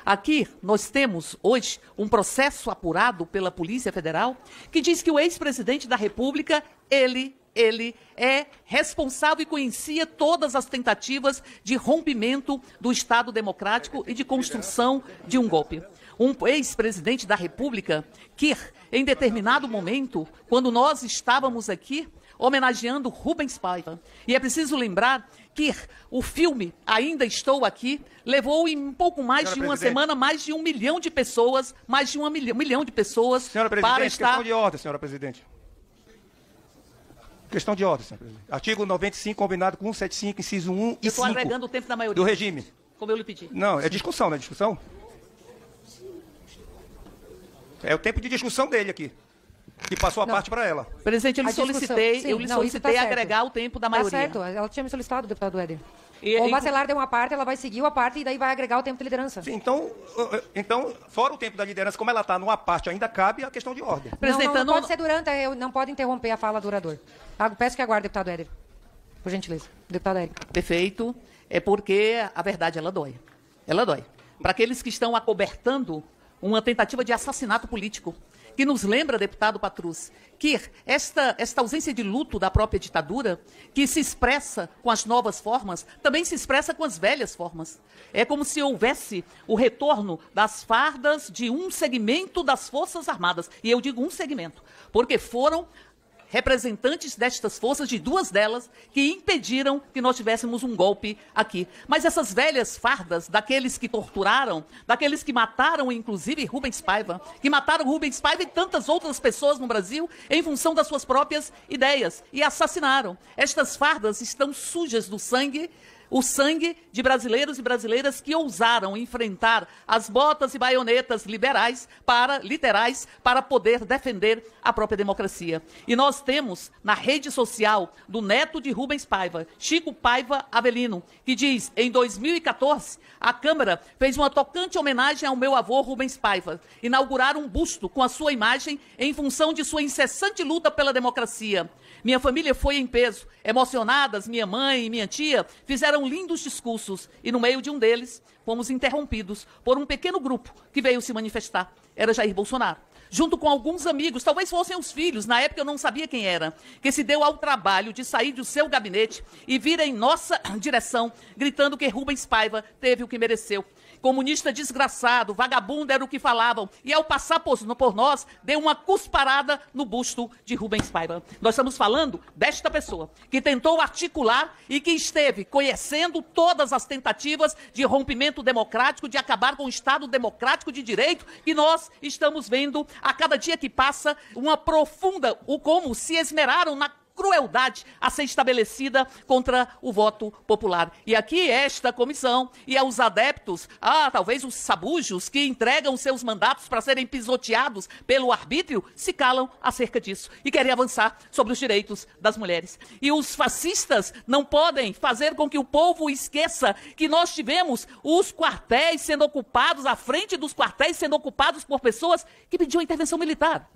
Aqui nós temos hoje um processo apurado pela Polícia Federal que diz que o ex-presidente da República, ele é responsável e conhecia todas as tentativas de rompimento do Estado democrático e de construção de um golpe. Um ex-presidente da República que, em determinado momento, quando nós estávamos aqui homenageando Rubens Paiva, e é preciso lembrar que o filme Ainda Estou Aqui levou em um pouco mais de uma semana mais de 1 milhão de pessoas, milhão de pessoas senhora presidente, para estar... Questão de ordem, senhora presidente. Questão de ordem, senhora presidente. Artigo 95, combinado com 175, inciso 1 e 5. Estou agregando o tempo da maioria. Do regime. Como eu lhe pedi. Não, é discussão, não é discussão? É o tempo de discussão dele aqui. Que passou a parte para ela. Presidente, eu lhe solicitei agregar o tempo da maioria. Tá certo, ela tinha me solicitado, deputado Éder. E o Bacelar deu uma parte, ela vai seguir a parte e daí vai agregar o tempo de liderança. Sim, então, fora o tempo da liderança, como ela está numa parte, ainda cabe a questão de ordem. Não pode ser durante, não pode interromper a fala do orador. Peço que aguarde, deputado Éder. Por gentileza. Deputado Éder. Perfeito. É porque a verdade, ela dói. Ela dói. Para aqueles que estão acobertando uma tentativa de assassinato político, que nos lembra, deputado Patrus, que esta ausência de luto da própria ditadura, que se expressa com as novas formas, também se expressa com as velhas formas. É como se houvesse o retorno das fardas de um segmento das Forças Armadas. E eu digo um segmento, porque foram representantes destas forças, de duas delas, que impediram que nós tivéssemos um golpe aqui. Mas essas velhas fardas, daqueles que torturaram, daqueles que mataram, inclusive, Rubens Paiva, que mataram Rubens Paiva e tantas outras pessoas no Brasil em função das suas próprias ideias, e assassinaram. Estas fardas estão sujas do sangue, o sangue de brasileiros e brasileiras que ousaram enfrentar as botas e baionetas literais para poder defender a própria democracia. E nós temos na rede social do neto de Rubens Paiva, Chico Paiva Avelino, que diz, em 2014, a Câmara fez uma tocante homenagem ao meu avô Rubens Paiva, inauguraram um busto com a sua imagem em função de sua incessante luta pela democracia. Minha família foi em peso, emocionadas, minha mãe e minha tia fizeram lindos discursos e no meio de um deles fomos interrompidos por um pequeno grupo que veio se manifestar. Era Jair Bolsonaro. Junto com alguns amigos, talvez fossem os filhos, na época eu não sabia quem era, que se deu ao trabalho de sair do seu gabinete e vir em nossa direção, gritando que Rubens Paiva teve o que mereceu. Comunista desgraçado, vagabundo era o que falavam, e ao passar por nós, deu uma cusparada no busto de Rubens Paiva. Nós estamos falando desta pessoa, que tentou articular e que esteve conhecendo todas as tentativas de rompimento democrático, de acabar com o Estado democrático de direito, que nós estamos vendo a cada dia que passa uma profunda, como se esmeraram na crueldade a ser estabelecida contra o voto popular. E aqui esta comissão e aos adeptos, talvez os sabujos que entregam seus mandatos para serem pisoteados pelo arbítrio, se calam acerca disso e querem avançar sobre os direitos das mulheres. E os fascistas não podem fazer com que o povo esqueça que nós tivemos os quartéis sendo ocupados, à frente dos quartéis sendo ocupados por pessoas que pediam a intervenção militar.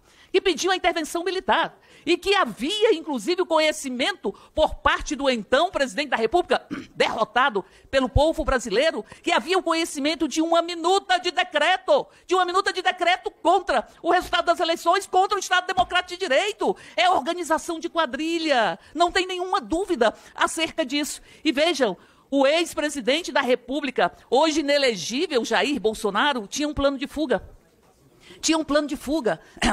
E que havia, inclusive, o conhecimento por parte do então presidente da República, derrotado pelo povo brasileiro, que havia o conhecimento de uma minuta de decreto contra o resultado das eleições, contra o Estado Democrático de Direito. É organização de quadrilha, não tem nenhuma dúvida acerca disso. E vejam, o ex-presidente da República, hoje inelegível, Jair Bolsonaro, tinha um plano de fuga.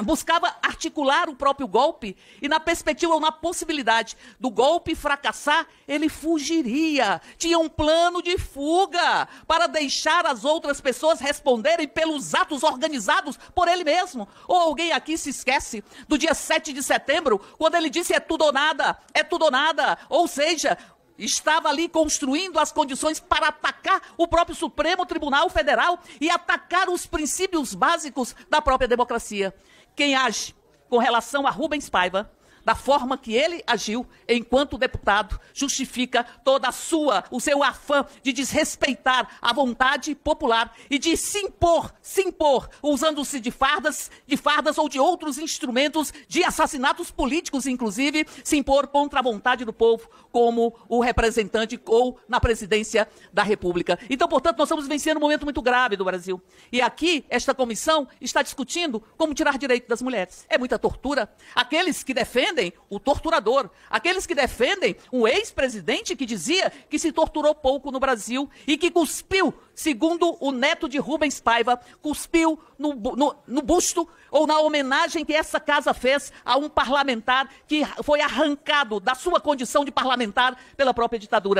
Buscava articular o próprio golpe e na perspectiva ou na possibilidade do golpe fracassar, ele fugiria. Tinha um plano de fuga para deixar as outras pessoas responderem pelos atos organizados por ele mesmo. Ou alguém aqui se esquece do dia 7 de setembro, quando ele disse é tudo ou nada, ou seja, estava ali construindo as condições para atacar o próprio Supremo Tribunal Federal e atacar os princípios básicos da própria democracia. Quem age com relação a Rubens Paiva, da forma que ele agiu enquanto deputado, justifica o seu afã de desrespeitar a vontade popular e de se impor, usando-se de fardas ou de outros instrumentos de assassinatos políticos, inclusive, se impor contra a vontade do povo como o representante ou na presidência da República. Então, portanto, nós estamos vencendo um momento muito grave do Brasil. E aqui, esta comissão está discutindo como tirar direito das mulheres. É muita tortura. Aqueles que defendem o torturador, aqueles que defendem um ex-presidente que dizia que se torturou pouco no Brasil e que cuspiu, segundo o neto de Rubens Paiva, cuspiu no busto ou na homenagem que essa casa fez a um parlamentar que foi arrancado da sua condição de parlamentar pela própria ditadura.